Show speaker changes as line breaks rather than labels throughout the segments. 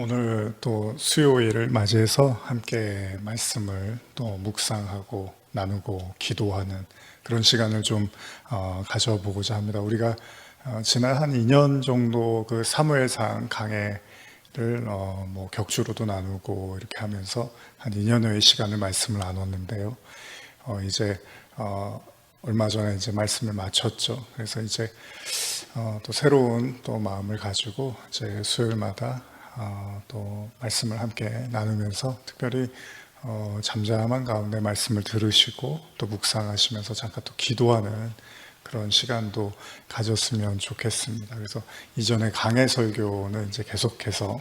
오늘 또 수요일을 맞이해서 함께 말씀을 또 묵상하고 나누고 기도하는 그런 시간을 좀 가져보고자 합니다. 우리가 지난 한 2년 정도 그 사무엘상 강해를 뭐 격주로도 나누고 이렇게 하면서 한 2년여의 시간을 말씀을 나눴는데요. 이제 얼마 전에 이제 말씀을 마쳤죠. 그래서 이제 또 새로운 또 마음을 가지고 이제 수요일마다 또 말씀을 함께 나누면서 특별히 잠잠한 가운데 말씀을 들으시고 또 묵상하시면서 잠깐 또 기도하는 그런 시간도 가졌으면 좋겠습니다. 그래서 이전에 강해 설교는 이제 계속해서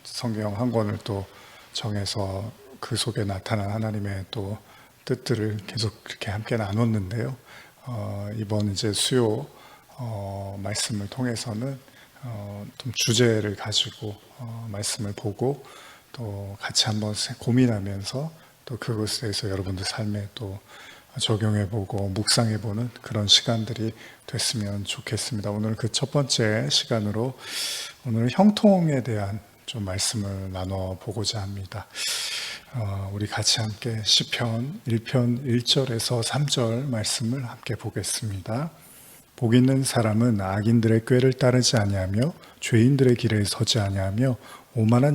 성경 한 권을 또 정해서 그 속에 나타난 하나님의 또 뜻들을 계속 그렇게 함께 나눴는데요. 이번 이제 수요 말씀을 통해서는 좀 주제를 가지고 말씀을 보고 또 같이 한번 고민하면서 또 그것에 대해서 여러분들 삶에 또 적용해보고 묵상해보는 그런 시간들이 됐으면 좋겠습니다. 오늘 그 첫 번째 시간으로 오늘 형통에 대한 좀 말씀을 나눠보고자 합니다. 우리 같이 함께 시편 1편 1절에서 3절 말씀을 함께 보겠습니다. 복 있는 사람은 악인들의 꾀를 따르지 아니하며 죄인들의 길에 서지 아니하며 오만한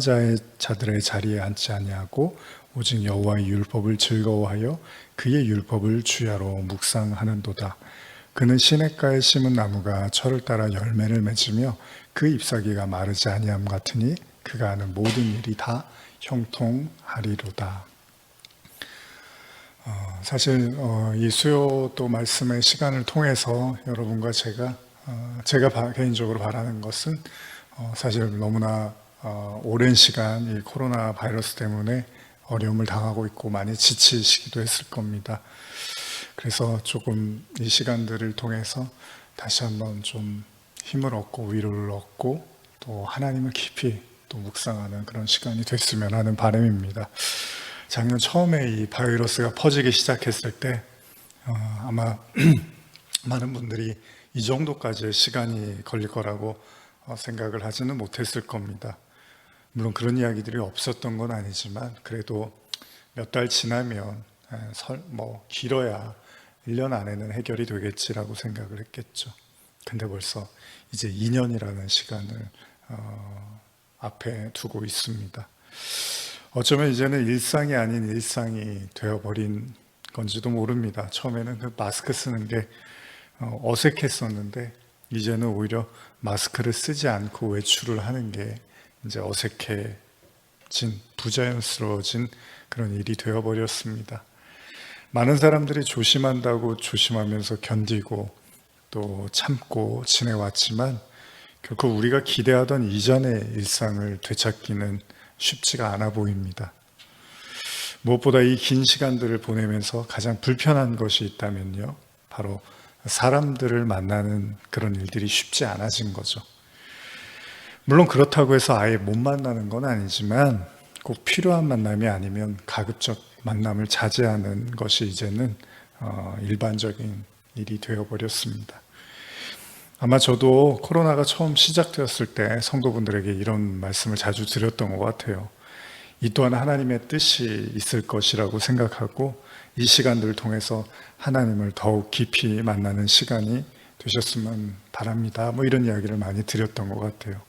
자들의 자리에 앉지 아니하고 오직 여호와의 율법을 즐거워하여 그의 율법을 주야로 묵상하는도다. 그는 시냇가에 심은 나무가 철을 따라 열매를 맺으며 그 잎사귀가 마르지 아니함 같으니 그가 하는 모든 일이 다 형통하리로다. 사실 이 수요 또 말씀의 시간을 통해서 여러분과 제가 개인적으로 바라는 것은 사실 너무나 오랜 시간 이 코로나 바이러스 때문에 어려움을 당하고 있고 많이 지치시기도 했을 겁니다. 그래서 조금 이 시간들을 통해서 다시 한번 좀 힘을 얻고 위로를 얻고 또 하나님을 깊이 또 묵상하는 그런 시간이 됐으면 하는 바람입니다. 작년 처음에 이 바이러스가 퍼지기 시작했을 때 아마 많은 분들이 이 정도까지의 시간이 걸릴 거라고 생각을 하지는 못했을 겁니다. 물론 그런 이야기들이 없었던 건 아니지만 그래도 몇 달 지나면 뭐 길어야 1년 안에는 해결이 되겠지라고 생각을 했겠죠. 근데 벌써 이제 2년이라는 시간을 앞에 두고 있습니다. 어쩌면 이제는 일상이 아닌 일상이 되어버린 건지도 모릅니다. 처음에는 그 마스크 쓰는 게 어색했었는데 이제는 오히려 마스크를 쓰지 않고 외출을 하는 게 이제 어색해진, 부자연스러워진 그런 일이 되어버렸습니다. 많은 사람들이 조심한다고 조심하면서 견디고 또 참고 지내왔지만 결코 우리가 기대하던 이전의 일상을 되찾기는 쉽지가 않아 보입니다. 무엇보다 이 긴 시간들을 보내면서 가장 불편한 것이 있다면요, 바로 사람들을 만나는 그런 일들이 쉽지 않아진 거죠. 물론 그렇다고 해서 아예 못 만나는 건 아니지만 꼭 필요한 만남이 아니면 가급적 만남을 자제하는 것이 이제는 일반적인 일이 되어버렸습니다. 아마 저도 코로나가 처음 시작되었을 때 성도분들에게 이런 말씀을 자주 드렸던 것 같아요. 이 또한 하나님의 뜻이 있을 것이라고 생각하고 이 시간들을 통해서 하나님을 더욱 깊이 만나는 시간이 되셨으면 바랍니다. 뭐 이런 이야기를 많이 드렸던 것 같아요.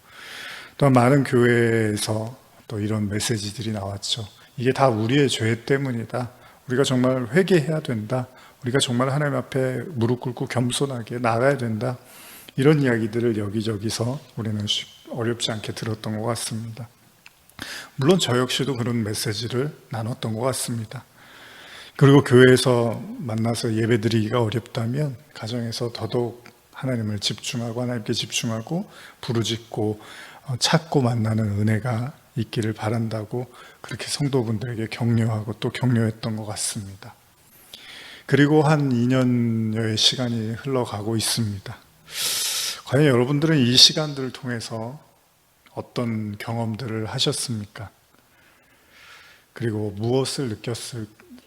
또한 많은 교회에서 또 이런 메시지들이 나왔죠. 이게 다 우리의 죄 때문이다. 우리가 정말 회개해야 된다. 우리가 정말 하나님 앞에 무릎 꿇고 겸손하게 나가야 된다. 이런 이야기들을 여기저기서 우리는 어렵지 않게 들었던 것 같습니다. 물론 저 역시도 그런 메시지를 나눴던 것 같습니다. 그리고 교회에서 만나서 예배드리기가 어렵다면 가정에서 더더욱 하나님을 집중하고 하나님께 집중하고 부르짖고 찾고 만나는 은혜가 있기를 바란다고 그렇게 성도분들에게 격려하고 또 격려했던 것 같습니다. 그리고 한 2년여의 시간이 흘러가고 있습니다. 과연 여러분들은 이 시간들을 통해서 어떤 경험들을 하셨습니까? 그리고 무엇을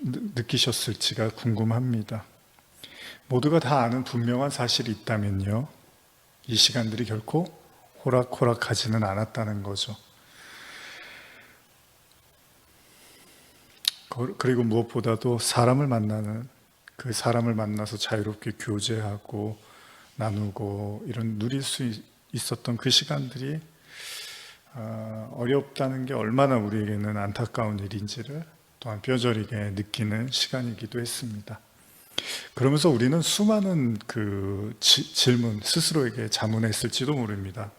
느끼셨을지가 궁금합니다. 모두가 다 아는 분명한 사실이 있다면요, 이 시간들이 결코 호락호락하지는 않았다는 거죠. 그리고 무엇보다도 사람을 만나는, 그 사람을 만나서 자유롭게 교제하고 나누고 이런 누릴 수 있었던 그 시간들이 어렵다는 게 얼마나 우리에게는 안타까운 일인지를 또한 뼈저리게 느끼는 시간이기도 했습니다. 그러면서 우리는 수많은 그 질문, 스스로에게 자문했을지도 모릅니다.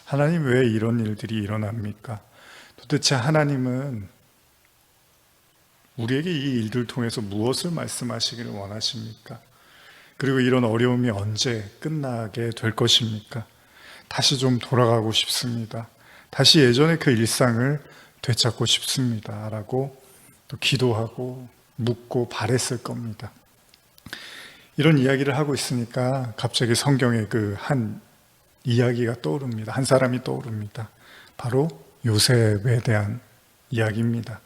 하나님, 왜 이런 일들이 일어납니까? 도대체 하나님은 우리에게 이 일들을 통해서 무엇을 말씀하시기를 원하십니까? 그리고 이런 어려움이 언제 끝나게 될 것입니까? 다시 좀 돌아가고 싶습니다. 다시 예전의 그 일상을 되찾고 싶습니다. 라고 또 기도하고 묻고 바랬을 겁니다. 이런 이야기를 하고 있으니까 갑자기 성경의 그 한 이야기가 떠오릅니다. 한 사람이 떠오릅니다. 바로 요셉에 대한 이야기입니다.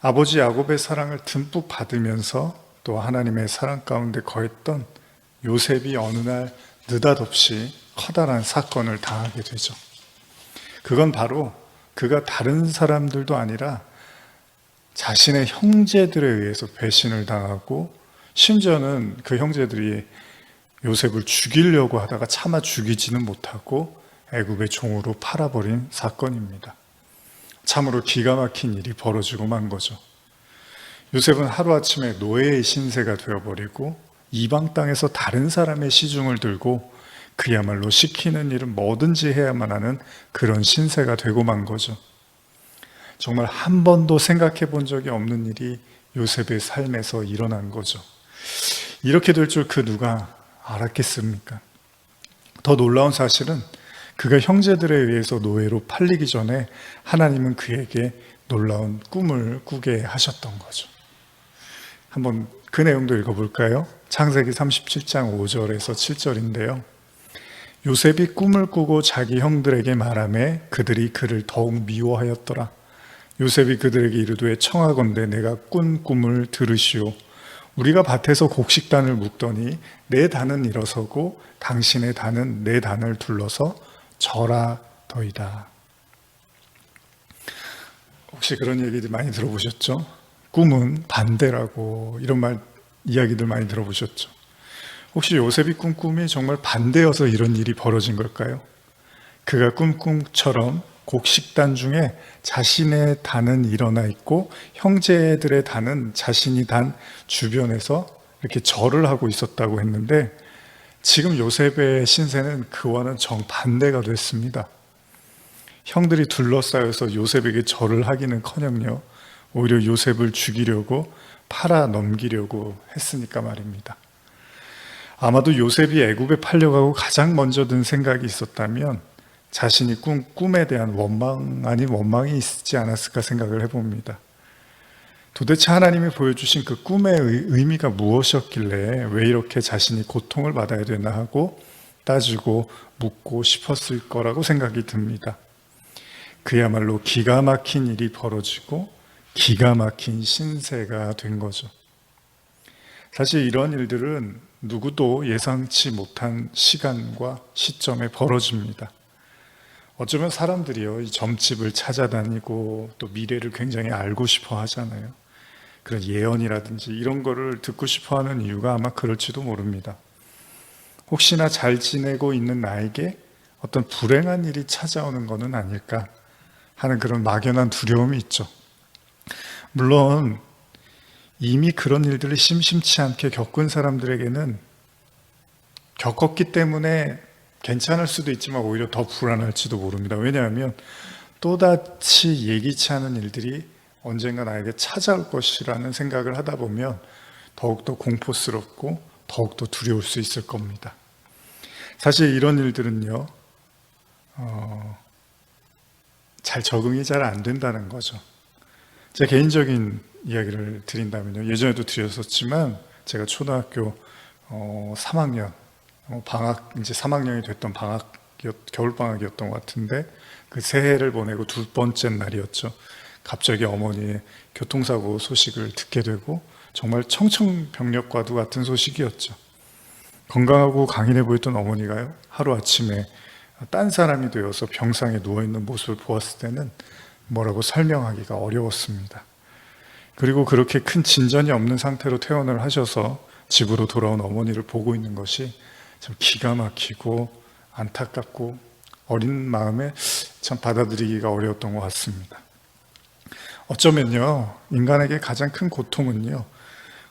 아버지 야곱의 사랑을 듬뿍 받으면서 또 하나님의 사랑 가운데 거했던 요셉이 어느 날 느닷없이 커다란 사건을 당하게 되죠. 그건 바로 그가 다른 사람들도 아니라 자신의 형제들에 의해서 배신을 당하고, 심지어는 그 형제들이 요셉을 죽이려고 하다가 차마 죽이지는 못하고 애굽의 종으로 팔아버린 사건입니다. 참으로 기가 막힌 일이 벌어지고 만 거죠. 요셉은 하루아침에 노예의 신세가 되어버리고 이방 땅에서 다른 사람의 시중을 들고 그야말로 시키는 일은 뭐든지 해야만 하는 그런 신세가 되고 만 거죠. 정말 한 번도 생각해 본 적이 없는 일이 요셉의 삶에서 일어난 거죠. 이렇게 될 줄 그 누가 알았겠습니까? 더 놀라운 사실은 그가 형제들에 의해서 노예로 팔리기 전에 하나님은 그에게 놀라운 꿈을 꾸게 하셨던 거죠. 한번 그 내용도 읽어볼까요? 창세기 37장 5절에서 7절인데요. 요셉이 꿈을 꾸고 자기 형들에게 말하매 그들이 그를 더욱 미워하였더라. 요셉이 그들에게 이르되 청하건대 내가 꾼 꿈을 들으시오. 우리가 밭에서 곡식단을 묶더니 내 단은 일어서고 당신의 단은 내 단을 둘러서 절하더이다. 혹시 그런 얘기들 많이 들어보셨죠? 꿈은 반대라고, 이런 말, 이야기들 많이 들어보셨죠? 혹시 요셉이 꾼 꿈이 정말 반대여서 이런 일이 벌어진 걸까요? 그가 꾼 꿈처럼 곡식단 중에 자신의 단은 일어나 있고 형제들의 단은 자신이 단 주변에서 이렇게 절을 하고 있었다고 했는데, 지금 요셉의 신세는 그와는 정반대가 됐습니다. 형들이 둘러싸여서 요셉에게 절을 하기는커녕요, 오히려 요셉을 죽이려고 팔아 넘기려고 했으니까 말입니다. 아마도 요셉이 애굽에 팔려가고 가장 먼저 든 생각이 있었다면 자신이 꾼 꿈에 대한 원망 아닌 원망이 있지 않았을까 생각을 해봅니다. 도대체 하나님이 보여주신 그 꿈의 의미가 무엇이었길래 왜 이렇게 자신이 고통을 받아야 되나 하고 따지고 묻고 싶었을 거라고 생각이 듭니다. 그야말로 기가 막힌 일이 벌어지고 기가 막힌 신세가 된 거죠. 사실 이런 일들은 누구도 예상치 못한 시간과 시점에 벌어집니다. 어쩌면 사람들이요, 이 점집을 찾아다니고 또 미래를 굉장히 알고 싶어 하잖아요. 그런 예언이라든지 이런 거를 듣고 싶어 하는 이유가 아마 그럴지도 모릅니다. 혹시나 잘 지내고 있는 나에게 어떤 불행한 일이 찾아오는 것은 아닐까 하는 그런 막연한 두려움이 있죠. 물론 이미 그런 일들을 심심치 않게 겪은 사람들에게는 겪었기 때문에 괜찮을 수도 있지만 오히려 더 불안할지도 모릅니다. 왜냐하면 또다시 예기치 않은 일들이 언젠가 나에게 찾아올 것이라는 생각을 하다 보면 더욱더 공포스럽고 더욱더 두려울 수 있을 겁니다. 사실 이런 일들은요, 잘 적응이 잘 안 된다는 거죠. 제 개인적인 이야기를 드린다면요, 예전에도 드렸었지만 제가 초등학교 3학년 방학, 이제 3학년이 됐던 겨울방학이었던 것 같은데, 그 새해를 보내고 두 번째 날이었죠. 갑자기 어머니의 교통사고 소식을 듣게 되고 정말 청천벽력과도 같은 소식이었죠. 건강하고 강인해 보였던 어머니가요, 하루아침에 딴 사람이 되어서 병상에 누워있는 모습을 보았을 때는 뭐라고 설명하기가 어려웠습니다. 그리고 그렇게 큰 진전이 없는 상태로 퇴원을 하셔서 집으로 돌아온 어머니를 보고 있는 것이 참 기가 막히고 안타깝고 어린 마음에 참 받아들이기가 어려웠던 것 같습니다. 어쩌면요, 인간에게 가장 큰 고통은요,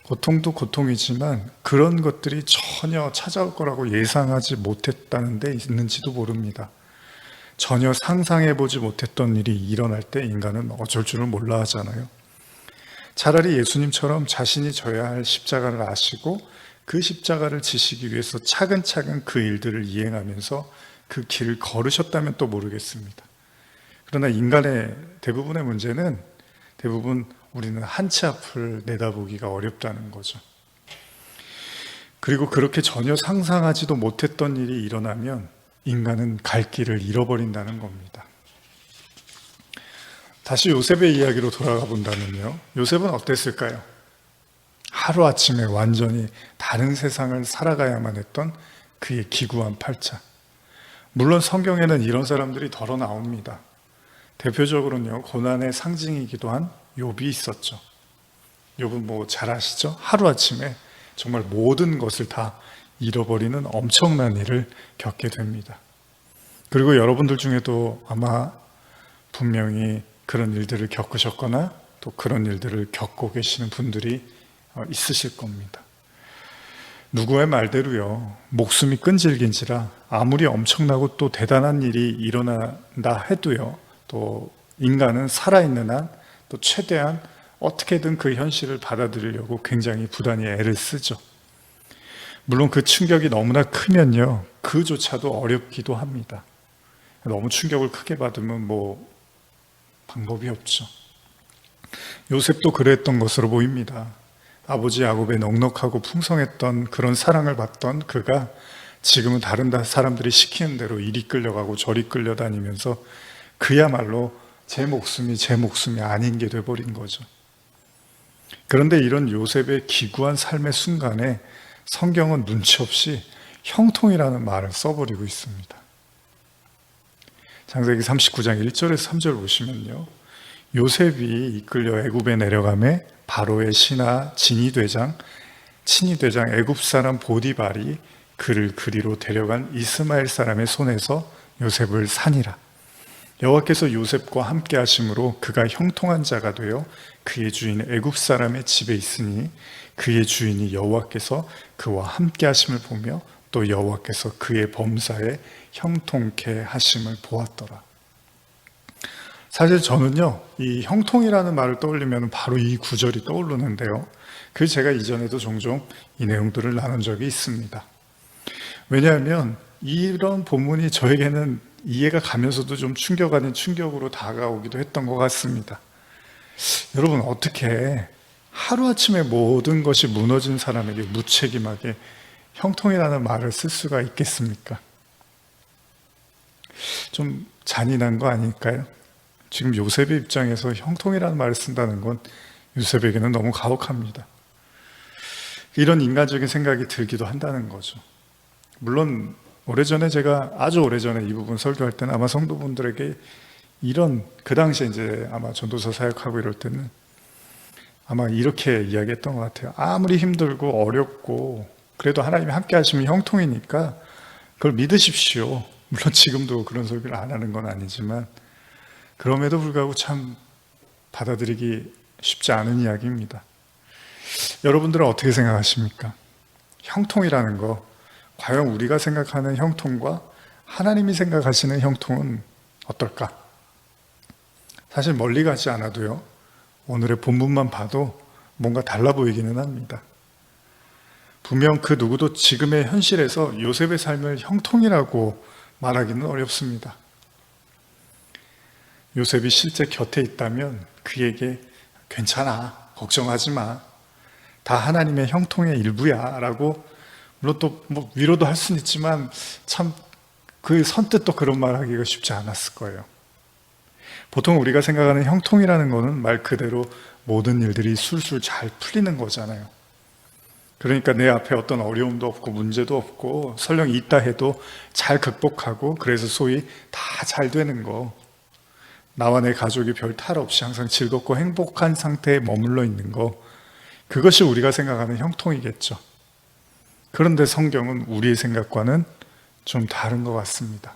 고통도 고통이지만 그런 것들이 전혀 찾아올 거라고 예상하지 못했다는 데 있는지도 모릅니다. 전혀 상상해보지 못했던 일이 일어날 때 인간은 어쩔 줄을 몰라 하잖아요. 차라리 예수님처럼 자신이 져야 할 십자가를 아시고 그 십자가를 지시기 위해서 차근차근 그 일들을 이행하면서 그 길을 걸으셨다면 또 모르겠습니다. 그러나 인간의 대부분의 문제는 대부분 우리는 한치 앞을 내다보기가 어렵다는 거죠. 그리고 그렇게 전혀 상상하지도 못했던 일이 일어나면 인간은 갈 길을 잃어버린다는 겁니다. 다시 요셉의 이야기로 돌아가 본다면요, 요셉은 어땠을까요? 하루아침에 완전히 다른 세상을 살아가야만 했던 그의 기구한 팔자. 물론 성경에는 이런 사람들이 덜어 나옵니다. 대표적으로는요, 고난의 상징이기도 한 욥이 있었죠. 욥은 뭐 잘 아시죠? 하루아침에 정말 모든 것을 다 잃어버리는 엄청난 일을 겪게 됩니다. 그리고 여러분들 중에도 아마 분명히 그런 일들을 겪으셨거나 또 그런 일들을 겪고 계시는 분들이 있으실 겁니다. 누구의 말대로요, 목숨이 끈질긴지라 아무리 엄청나고 또 대단한 일이 일어난다 해도요, 또 인간은 살아있는 한 또 최대한 어떻게든 그 현실을 받아들이려고 굉장히 부단히 애를 쓰죠. 물론 그 충격이 너무나 크면요, 그조차도 어렵기도 합니다. 너무 충격을 크게 받으면 뭐 방법이 없죠. 요셉도 그랬던 것으로 보입니다. 아버지 야곱의 넉넉하고 풍성했던 그런 사랑을 받던 그가 지금은 다른 사람들이 시키는 대로 이리 끌려가고 저리 끌려다니면서 그야말로 제 목숨이 아닌 게 돼버린 거죠. 그런데 이런 요셉의 기구한 삶의 순간에 성경은 눈치 없이 형통이라는 말을 써버리고 있습니다. 창세기 39장 1절에서 3절 보시면요, 요셉이 이끌려 애굽에 내려가매 바로의 신하 친위 대장 애굽 사람 보디발이 그를 그리로 데려간 이스마엘 사람의 손에서 요셉을 산이라. 여호와께서 요셉과 함께 하심으로 그가 형통한 자가 되어 그의 주인 애굽 사람의 집에 있으니 그의 주인이 여호와께서 그와 함께 하심을 보며 또 여호와께서 그의 범사에 형통케 하심을 보았더라. 사실 저는요, 이 형통이라는 말을 떠올리면 바로 이 구절이 떠오르는데요, 그 제가 이전에도 종종 이 내용들을 나눈 적이 있습니다. 왜냐하면 이런 본문이 저에게는 이해가 가면서도 좀 충격 아닌 충격으로 다가오기도 했던 것 같습니다. 여러분, 어떻게 하루아침에 모든 것이 무너진 사람에게 무책임하게 형통이라는 말을 쓸 수가 있겠습니까? 좀 잔인한 거 아닐까요? 지금 요셉의 입장에서 형통이라는 말을 쓴다는 건 요셉에게는 너무 가혹합니다. 이런 인간적인 생각이 들기도 한다는 거죠. 물론 아주 오래전에 이 부분 설교할 때는 아마 성도분들에게 그 당시에 이제 아마 전도서 사역하고 이럴 때는 아마 이렇게 이야기했던 것 같아요. 아무리 힘들고 어렵고 그래도 하나님이 함께 하시면 형통이니까 그걸 믿으십시오. 물론 지금도 그런 설교를 안 하는 건 아니지만 그럼에도 불구하고 참 받아들이기 쉽지 않은 이야기입니다. 여러분들은 어떻게 생각하십니까? 형통이라는 거, 과연 우리가 생각하는 형통과 하나님이 생각하시는 형통은 어떨까? 사실 멀리 가지 않아도요, 오늘의 본문만 봐도 뭔가 달라 보이기는 합니다. 분명 그 누구도 지금의 현실에서 요셉의 삶을 형통이라고 말하기는 어렵습니다. 요셉이 실제 곁에 있다면 그에게 괜찮아, 걱정하지 마, 다 하나님의 형통의 일부야 라고, 물론 또 뭐 위로도 할 수는 있지만 참 그 선뜻 또 그런 말 하기가 쉽지 않았을 거예요. 보통 우리가 생각하는 형통이라는 거는 말 그대로 모든 일들이 술술 잘 풀리는 거잖아요. 그러니까 내 앞에 어떤 어려움도 없고 문제도 없고 설령 있다 해도 잘 극복하고 그래서 소위 다 잘 되는 거. 나와 내 가족이 별 탈 없이 항상 즐겁고 행복한 상태에 머물러 있는 거, 그것이 우리가 생각하는 형통이겠죠. 그런데 성경은 우리의 생각과는 좀 다른 것 같습니다.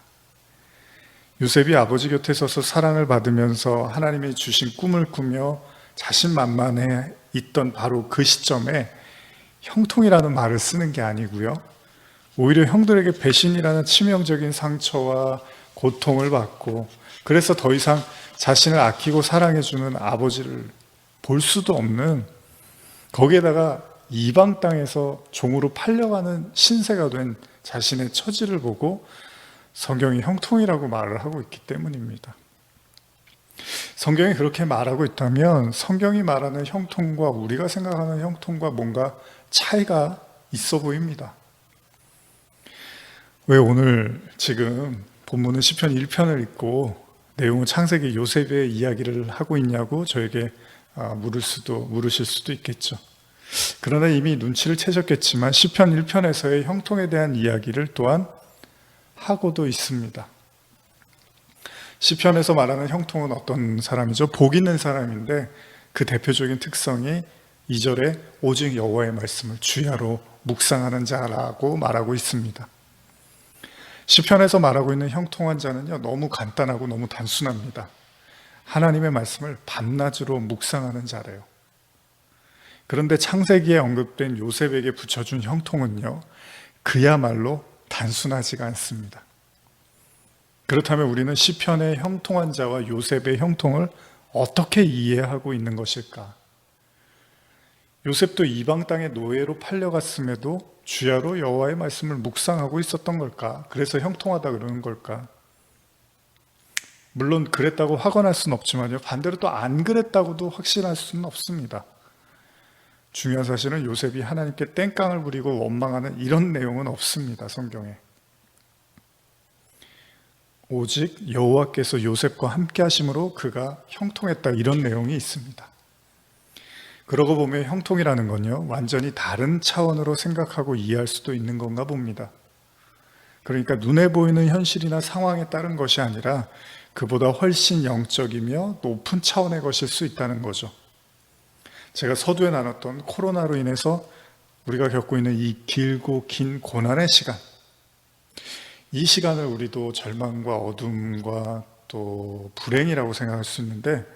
요셉이 아버지 곁에 서서 사랑을 받으면서 하나님이 주신 꿈을 꾸며 자신만만해 있던 바로 그 시점에 형통이라는 말을 쓰는 게 아니고요, 오히려 형들에게 배신이라는 치명적인 상처와 고통을 받고, 그래서 더 이상 자신을 아끼고 사랑해주는 아버지를 볼 수도 없는, 거기에다가 이방 땅에서 종으로 팔려가는 신세가 된 자신의 처지를 보고 성경이 형통이라고 말을 하고 있기 때문입니다. 성경이 그렇게 말하고 있다면 성경이 말하는 형통과 우리가 생각하는 형통과 뭔가 차이가 있어 보입니다. 왜 오늘 지금 본문은 시편 1편을 읽고 내용은 창세기 요셉의 이야기를 하고 있냐고 저에게 물으실 수도 있겠죠. 그러나 이미 눈치를 채셨겠지만 시편 1편에서의 형통에 대한 이야기를 또한 하고도 있습니다. 시편에서 말하는 형통은 어떤 사람이죠? 복 있는 사람인데 그 대표적인 특성이 2절에 오직 여호와의 말씀을 주야로 묵상하는 자라고 말하고 있습니다. 시편에서 말하고 있는 형통한 자는요, 너무 간단하고 너무 단순합니다. 하나님의 말씀을 밤낮으로 묵상하는 자래요. 그런데 창세기에 언급된 요셉에게 붙여준 형통은요, 그야말로 단순하지가 않습니다. 그렇다면 우리는 시편의 형통한 자와 요셉의 형통을 어떻게 이해하고 있는 것일까? 요셉도 이방 땅의 노예로 팔려갔음에도 주야로 여호와의 말씀을 묵상하고 있었던 걸까? 그래서 형통하다 그러는 걸까? 물론 그랬다고 확언할 수는 없지만요, 반대로 또 안 그랬다고도 확신할 수는 없습니다. 중요한 사실은 요셉이 하나님께 땡깡을 부리고 원망하는 이런 내용은 없습니다, 성경에. 오직 여호와께서 요셉과 함께 하심으로 그가 형통했다, 이런 내용이 있습니다. 그러고 보면 형통이라는 건요, 완전히 다른 차원으로 생각하고 이해할 수도 있는 건가 봅니다. 그러니까 눈에 보이는 현실이나 상황에 따른 것이 아니라 그보다 훨씬 영적이며 높은 차원의 것일 수 있다는 거죠. 제가 서두에 나눴던 코로나로 인해서 우리가 겪고 있는 이 길고 긴 고난의 시간, 이 시간을 우리도 절망과 어둠과 또 불행이라고 생각할 수 있는데,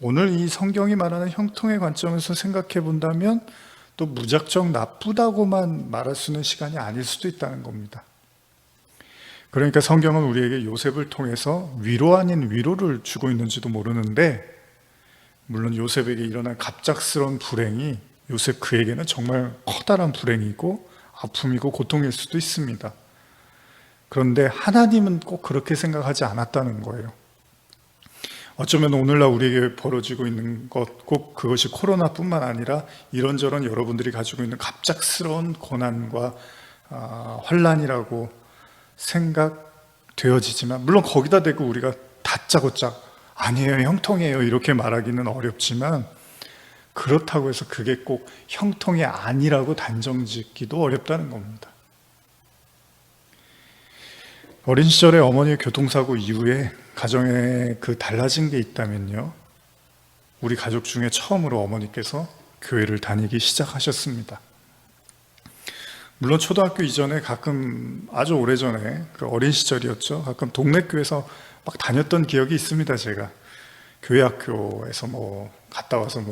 오늘 이 성경이 말하는 형통의 관점에서 생각해 본다면 또 무작정 나쁘다고만 말할 수 있는 시간이 아닐 수도 있다는 겁니다. 그러니까 성경은 우리에게 요셉을 통해서 위로 아닌 위로를 주고 있는지도 모르는데, 물론 요셉에게 일어난 갑작스러운 불행이 요셉 그에게는 정말 커다란 불행이고 아픔이고 고통일 수도 있습니다. 그런데 하나님은 꼭 그렇게 생각하지 않았다는 거예요. 어쩌면 오늘날 우리에게 벌어지고 있는 것, 꼭 그것이 코로나뿐만 아니라 이런저런 여러분들이 가지고 있는 갑작스러운 고난과 환난이라고 생각되어지지만, 물론 거기다 대고 우리가 다짜고짜 아니에요, 형통이에요 이렇게 말하기는 어렵지만, 그렇다고 해서 그게 꼭 형통이 아니라고 단정짓기도 어렵다는 겁니다. 어린 시절에 어머니의 교통사고 이후에 가정에 그 달라진 게 있다면요, 우리 가족 중에 처음으로 어머니께서 교회를 다니기 시작하셨습니다. 물론 초등학교 이전에 가끔, 아주 오래전에, 그 어린 시절이었죠, 가끔 동네 교회에서 막 다녔던 기억이 있습니다. 제가 교회 학교에서 갔다 와서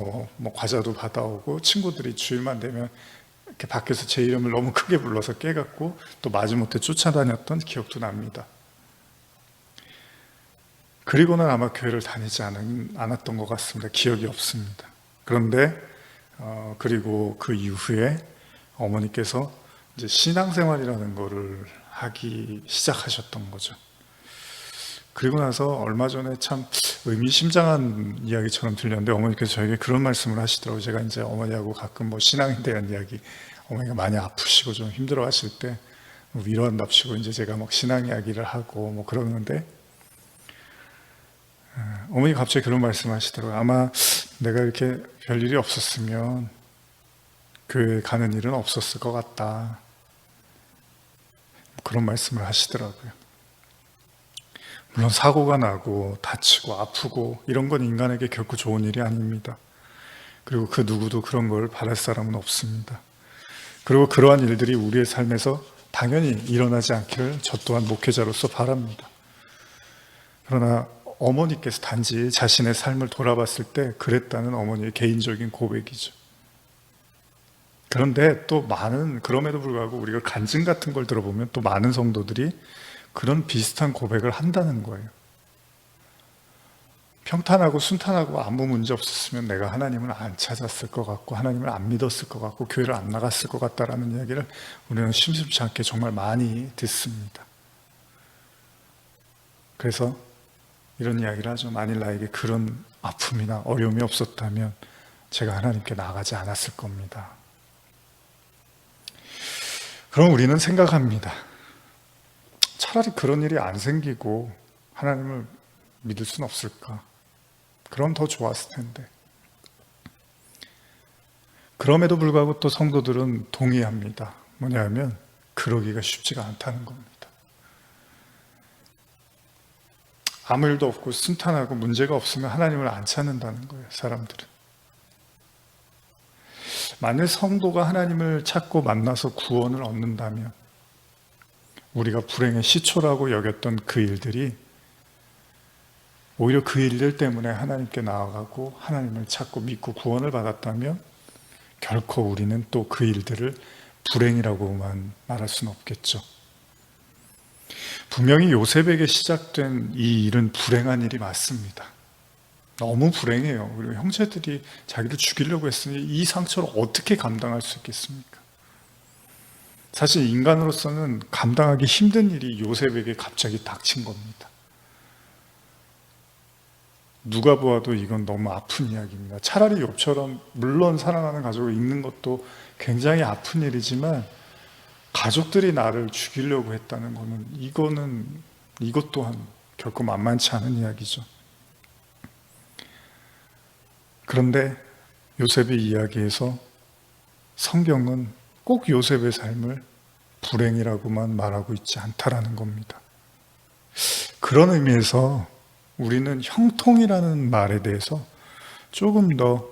과자도 받아오고, 친구들이 주일만 되면 이렇게 밖에서 제 이름을 너무 크게 불러서 깨갖고 또 마지못해 쫓아다녔던 기억도 납니다. 그리고는 아마 교회를 다니지 않았던 것 같습니다. 기억이 없습니다. 그런데 그리고 그 이후에 어머니께서 이제 신앙생활이라는 거를 하기 시작하셨던 거죠. 그리고 나서 얼마 전에 참 의미심장한 이야기처럼 들렸는데, 어머니께서 저에게 그런 말씀을 하시더라고요. 제가 이제 어머니하고 가끔 신앙에 대한 이야기, 어머니가 많이 아프시고 좀 힘들어 하실 때 위로한답시고 이제 제가 신앙 이야기를 하고 그러는데, 어머니가 갑자기 그런 말씀 하시더라고요. 아마 내가 이렇게 별일이 없었으면 교회 가는 일은 없었을 것 같다, 그런 말씀을 하시더라고요. 물론 사고가 나고 다치고 아프고 이런 건 인간에게 결코 좋은 일이 아닙니다. 그리고 그 누구도 그런 걸 바랄 사람은 없습니다. 그리고 그러한 일들이 우리의 삶에서 당연히 일어나지 않기를 저 또한 목회자로서 바랍니다. 그러나 어머니께서 단지 자신의 삶을 돌아봤을 때 그랬다는 어머니의 개인적인 고백이죠. 그런데 또 그럼에도 불구하고 우리가 간증 같은 걸 들어보면 또 많은 성도들이 그런 비슷한 고백을 한다는 거예요. 평탄하고 순탄하고 아무 문제 없었으면 내가 하나님을 안 찾았을 것 같고 하나님을 안 믿었을 것 같고 교회를 안 나갔을 것 같다라는 이야기를 우리는 심심치 않게 정말 많이 듣습니다. 그래서 이런 이야기를 하죠. 만일 나에게 그런 아픔이나 어려움이 없었다면 제가 하나님께 나아가지 않았을 겁니다. 그럼 우리는 생각합니다. 차라리 그런 일이 안 생기고 하나님을 믿을 수는 없을까? 그럼 더 좋았을 텐데. 그럼에도 불구하고 또 성도들은 동의합니다. 뭐냐면 그러기가 쉽지가 않다는 겁니다. 아무 일도 없고 순탄하고 문제가 없으면 하나님을 안 찾는다는 거예요, 사람들은. 만일 성도가 하나님을 찾고 만나서 구원을 얻는다면 우리가 불행의 시초라고 여겼던 그 일들이 오히려 그 일들 때문에 하나님께 나아가고 하나님을 찾고 믿고 구원을 받았다면 결코 우리는 또 그 일들을 불행이라고만 말할 수는 없겠죠. 분명히 요셉에게 시작된 이 일은 불행한 일이 맞습니다. 너무 불행해요. 그리고 형제들이 자기를 죽이려고 했으니 이 상처를 어떻게 감당할 수 있겠습니까? 사실 인간으로서는 감당하기 힘든 일이 요셉에게 갑자기 닥친 겁니다. 누가 보아도 이건 너무 아픈 이야기입니다. 차라리 욥처럼 물론 사랑하는 가족을 잃는 것도 굉장히 아픈 일이지만 가족들이 나를 죽이려고 했다는 거는 이것 또한 결코 만만치 않은 이야기죠. 그런데 요셉의 이야기에서 성경은 꼭 요셉의 삶을 불행이라고만 말하고 있지 않다라는 겁니다. 그런 의미에서 우리는 형통이라는 말에 대해서 조금 더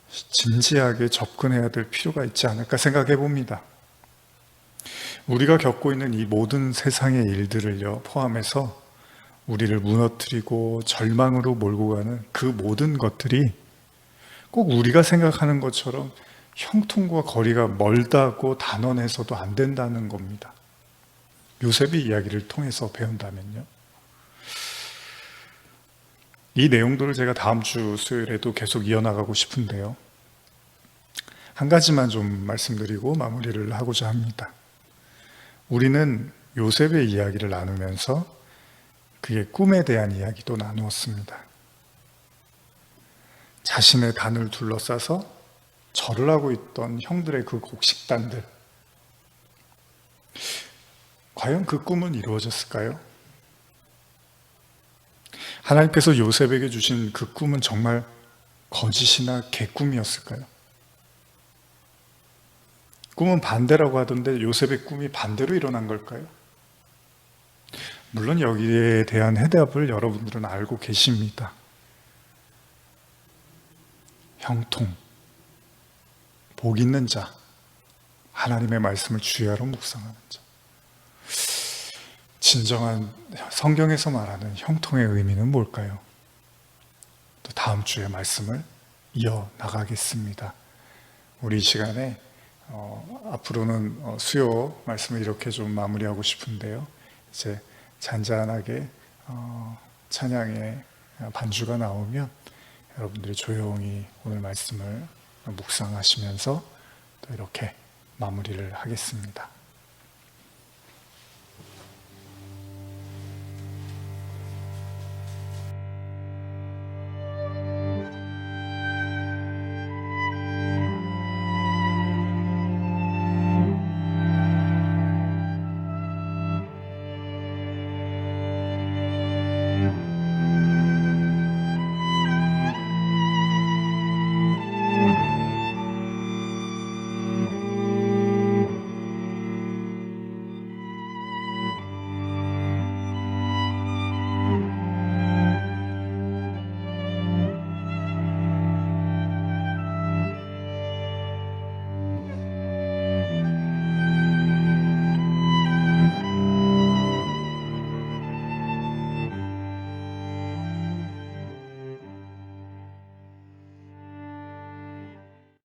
진지하게 접근해야 될 필요가 있지 않을까 생각해 봅니다. 우리가 겪고 있는 이 모든 세상의 일들을요, 포함해서 우리를 무너뜨리고 절망으로 몰고 가는 그 모든 것들이 꼭 우리가 생각하는 것처럼 형통과 거리가 멀다고 단언해서도 안 된다는 겁니다. 요셉의 이야기를 통해서 배운다면요. 이 내용들을 제가 다음 주 수요일에도 계속 이어나가고 싶은데요. 한 가지만 좀 말씀드리고 마무리를 하고자 합니다. 우리는 요셉의 이야기를 나누면서 그의 꿈에 대한 이야기도 나누었습니다. 자신의 단을 둘러싸서 절을 하고 있던 형들의 그 곡식단들, 과연 그 꿈은 이루어졌을까요? 하나님께서 요셉에게 주신 그 꿈은 정말 거짓이나 개꿈이었을까요? 꿈은 반대라고 하던데 요셉의 꿈이 반대로 일어난 걸까요? 물론 여기에 대한 해답을 여러분들은 알고 계십니다. 형통, 복 있는 자, 하나님의 말씀을 주야로 묵상하는 자. 진정한 성경에서 말하는 형통의 의미는 뭘까요? 또 다음 주에 말씀을 이어나가겠습니다. 우리 이 시간에 앞으로는 수요 말씀을 이렇게 좀 마무리하고 싶은데요. 이제 잔잔하게 찬양의 반주가 나오면 여러분들이 조용히 오늘 말씀을 묵상하시면서 또 이렇게 마무리를 하겠습니다.